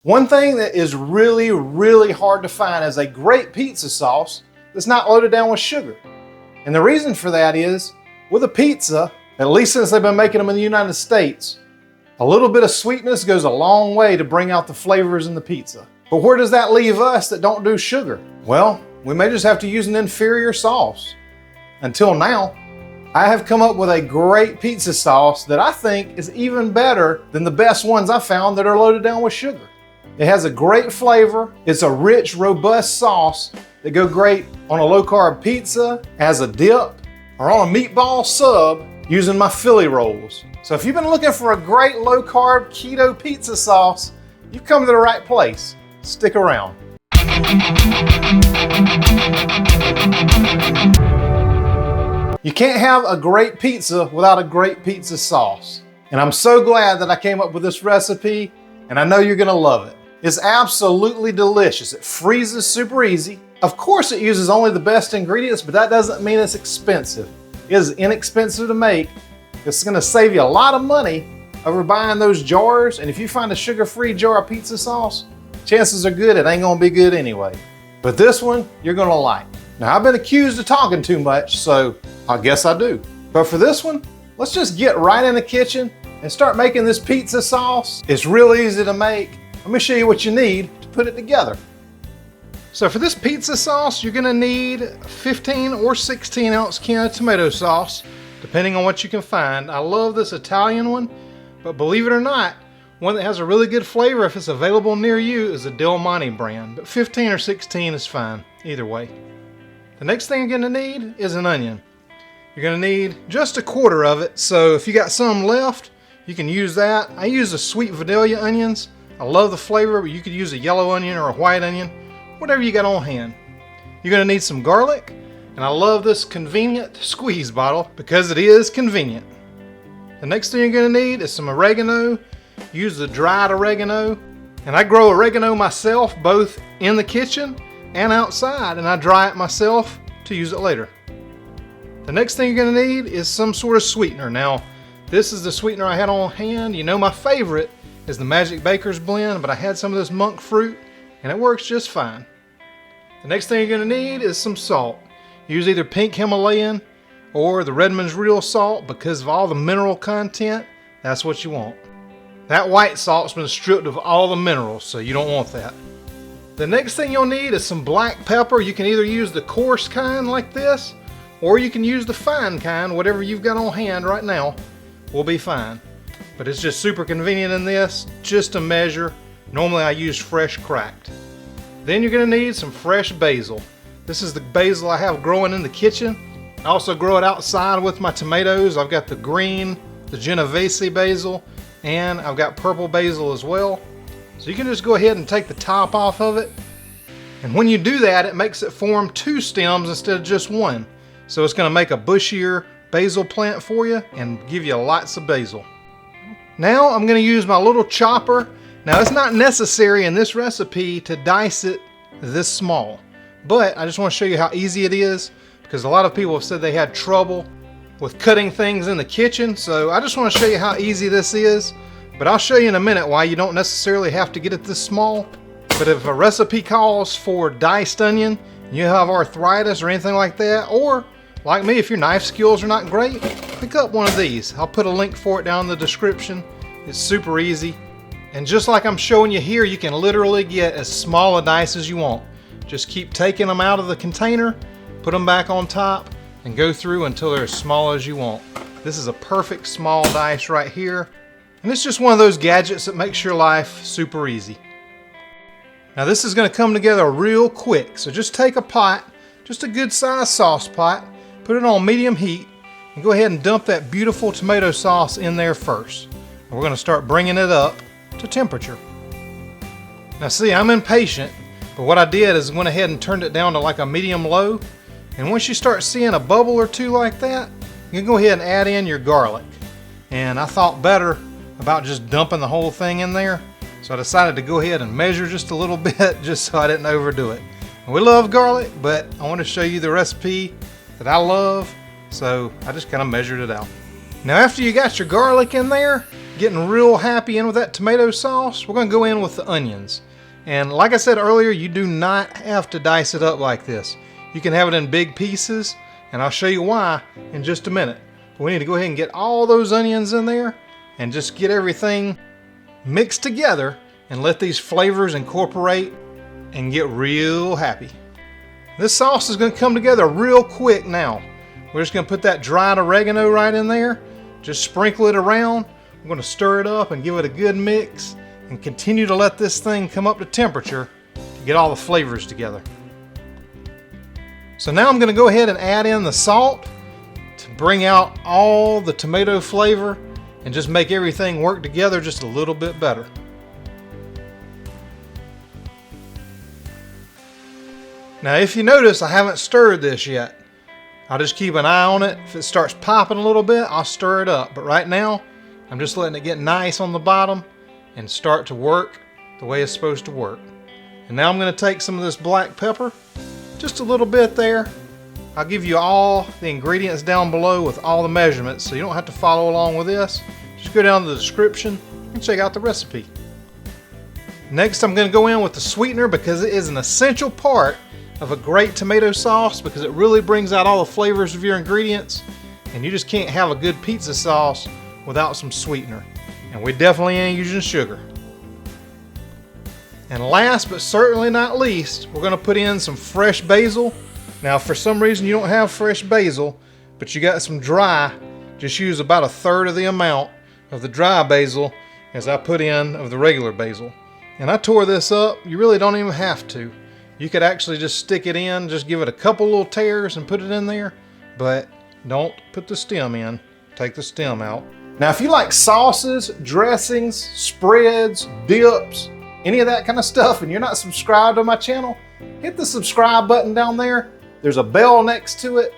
One thing that is really hard to find is a great pizza sauce that's not loaded down with sugar. And the reason for that is, with a pizza, at least since they've been making them in the United States, a little bit of sweetness goes a long way to bring out the flavors in the pizza. But where does that leave us that don't do sugar? Well, we may just have to use an inferior sauce. Until now, I have come up with a great pizza sauce that I think is even better than the best ones I found that are loaded down with sugar. It has a great flavor. It's a rich, robust sauce that go great on a low-carb pizza, as a dip, or on a meatball sub using my Philly rolls. So if you've been looking for a great low-carb keto pizza sauce, you've come to the right place. Stick around. You can't have a great pizza without a great pizza sauce. And I'm so glad that I came up with this recipe, and I know you're gonna love it. It's absolutely delicious. It freezes super easy. Of course it uses only the best ingredients, but that doesn't mean it's expensive. It is inexpensive to make. It's gonna save you a lot of money over buying those jars, and if you find a sugar-free jar of pizza sauce, chances are good it ain't gonna be good anyway. But this one, you're gonna like. Now, I've been accused of talking too much, so I guess I do. But for this one, let's just get right in the kitchen and start making this pizza sauce. It's real easy to make. Let me show you what you need to put it together. So for this pizza sauce, you're gonna need a 15 or 16 ounce can of tomato sauce, depending on what you can find. I love this Italian one, but believe it or not, one that has a really good flavor if it's available near you is a Del Monte brand, but 15 or 16 is fine, either way. The next thing you're gonna need is an onion. You're gonna need just a quarter of it, so if you got some left, you can use that. I use the sweet Vidalia onions. I love the flavor, but you could use a yellow onion or a white onion, whatever you got on hand. You're gonna need some garlic, and I love this convenient squeeze bottle because it is convenient. The next thing you're gonna need is some oregano. Use the dried oregano, and I grow oregano myself both in the kitchen and outside, and I dry it myself to use it later. The next thing you're gonna need is some sort of sweetener. Now, this is the sweetener I had on hand. You know my favorite is the Magic Baker's blend, but I had some of this monk fruit and it works just fine. The next thing you're gonna need is some salt. Use either pink Himalayan or the Redmond's Real Salt because of all the mineral content. That's what you want. That white salt's been stripped of all the minerals, so you don't want that. The next thing you'll need is some black pepper. You can either use the coarse kind like this, or you can use the fine kind. Whatever you've got on hand right now will be fine. But it's just super convenient in this, just a measure. Normally I use fresh cracked. Then you're gonna need some fresh basil. This is the basil I have growing in the kitchen. I also grow it outside with my tomatoes. I've got the green, the Genovese basil, and I've got purple basil as well. So you can just go ahead and take the top off of it. And when you do that, it makes it form two stems instead of just one. So it's gonna make a bushier basil plant for you and give you lots of basil. Now I'm gonna use my little chopper. Now it's not necessary in this recipe to dice it this small, but I just wanna show you how easy it is because a lot of people have said they had trouble with cutting things in the kitchen. So I just wanna show you how easy this is, but I'll show you in a minute why you don't necessarily have to get it this small. But if a recipe calls for diced onion, you have arthritis or anything like that, or like me, if your knife skills are not great, pick up one of these. I'll put a link for it down in the description. It's super easy. And just like I'm showing you here, you can literally get as small a dice as you want. Just keep taking them out of the container, put them back on top, and go through until they're as small as you want. This is a perfect small dice right here. And it's just one of those gadgets that makes your life super easy. Now this is gonna come together real quick. So just take a pot, just a good sized sauce pot, put it on medium heat, and go ahead and dump that beautiful tomato sauce in there first. And we're gonna start bringing it up to temperature. Now see, I'm impatient, but what I did is went ahead and turned it down to like a medium low. And once you start seeing a bubble or two like that, you can go ahead and add in your garlic. And I thought better about just dumping the whole thing in there. So I decided to go ahead and measure just a little bit just so I didn't overdo it. And we love garlic, but I want to show you the recipe that I love, so I just kind of measured it out. Now after you got your garlic in there, getting real happy in with that tomato sauce, we're gonna go in with the onions. And like I said earlier, you do not have to dice it up like this. You can have it in big pieces, and I'll show you why in just a minute. But we need to go ahead and get all those onions in there and just get everything mixed together and let these flavors incorporate and get real happy. This sauce is gonna come together real quick now. We're just gonna put that dried oregano right in there, just sprinkle it around. We're gonna stir it up and give it a good mix and continue to let this thing come up to temperature to get all the flavors together. So now I'm gonna go ahead and add in the salt to bring out all the tomato flavor and just make everything work together just a little bit better. Now if you notice, I haven't stirred this yet. I'll just keep an eye on it. If it starts popping a little bit, I'll stir it up. But right now, I'm just letting it get nice on the bottom and start to work the way it's supposed to work. And now I'm going to take some of this black pepper, just a little bit there. I'll give you all the ingredients down below with all the measurements, so you don't have to follow along with this. Just go down to the description and check out the recipe. Next, I'm going to go in with the sweetener because it is an essential part of a great tomato sauce because it really brings out all the flavors of your ingredients, and you just can't have a good pizza sauce without some sweetener. And we definitely ain't using sugar. And last but certainly not least, we're going to put in some fresh basil. Now if for some reason you don't have fresh basil, but you got some dry, just use about 1/3 of the amount of the dry basil as I put in of the regular basil. And I tore this up. You really don't even have to. You could actually just stick it in, just give it a couple little tears and put it in there, but don't put the stem in. Take the stem out. Now if you like sauces, dressings, spreads, dips, any of that kind of stuff, and you're not subscribed to my channel, hit the subscribe button down there. There's a bell next to it.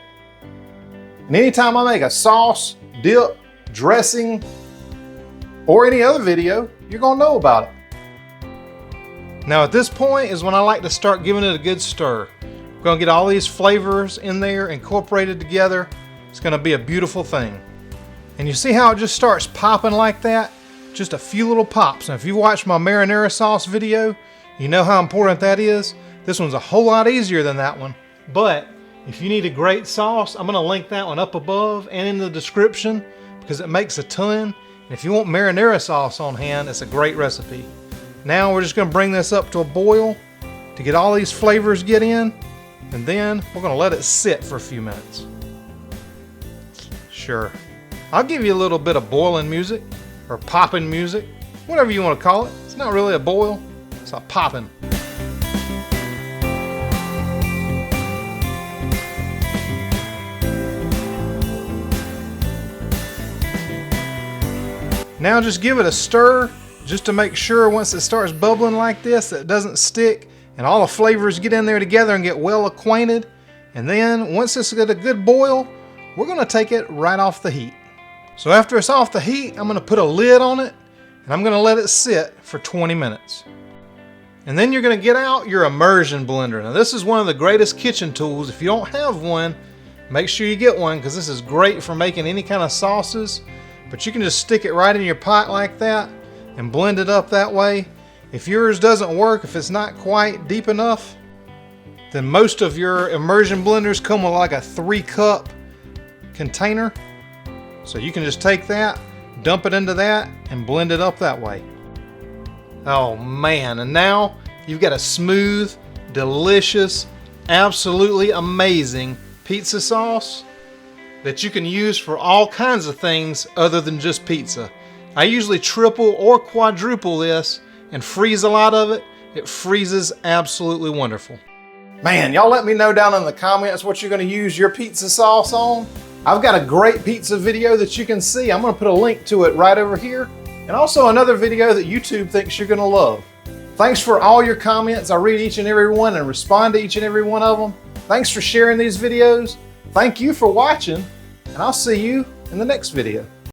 And anytime I make a sauce, dip, dressing, or any other video, you're gonna know about it. Now at this point is when I like to start giving it a good stir. We're gonna get all these flavors in there incorporated together. It's gonna be a beautiful thing. And you see how it just starts popping like that? Just a few little pops. Now if you watch my marinara sauce video, you know how important that is. This one's a whole lot easier than that one. But if you need a great sauce, I'm gonna link that one up above and in the description because it makes a ton. And if you want marinara sauce on hand, it's a great recipe. Now we're just gonna bring this up to a boil to get all these flavors get in, and then we're gonna let it sit for a few minutes. Sure, I'll give you a little bit of boiling music or popping music, whatever you want to call it. It's not really a boil, it's a popping. Now just give it a stir just to make sure once it starts bubbling like this that it doesn't stick and all the flavors get in there together and get well acquainted. And then once it's got a good boil, we're gonna take it right off the heat. So after it's off the heat, I'm gonna put a lid on it and I'm gonna let it sit for 20 minutes. And then you're gonna get out your immersion blender. Now this is one of the greatest kitchen tools. If you don't have one, make sure you get one because this is great for making any kind of sauces. But you can just stick it right in your pot like that and blend it up that way. If yours doesn't work, if it's not quite deep enough, then most of your immersion blenders come with like a 3-cup container. So you can just take that, dump it into that, and blend it up that way. Oh man, and now you've got a smooth, delicious, absolutely amazing pizza sauce that you can use for all kinds of things other than just pizza. I usually triple or quadruple this and freeze a lot of it. It freezes absolutely wonderful. Man, y'all let me know down in the comments what you're gonna use your pizza sauce on. I've got a great pizza video that you can see. I'm gonna put a link to it right over here. And also another video that YouTube thinks you're gonna love. Thanks for all your comments. I read each and every one and respond to each and every one of them. Thanks for sharing these videos. Thank you for watching, and I'll see you in the next video.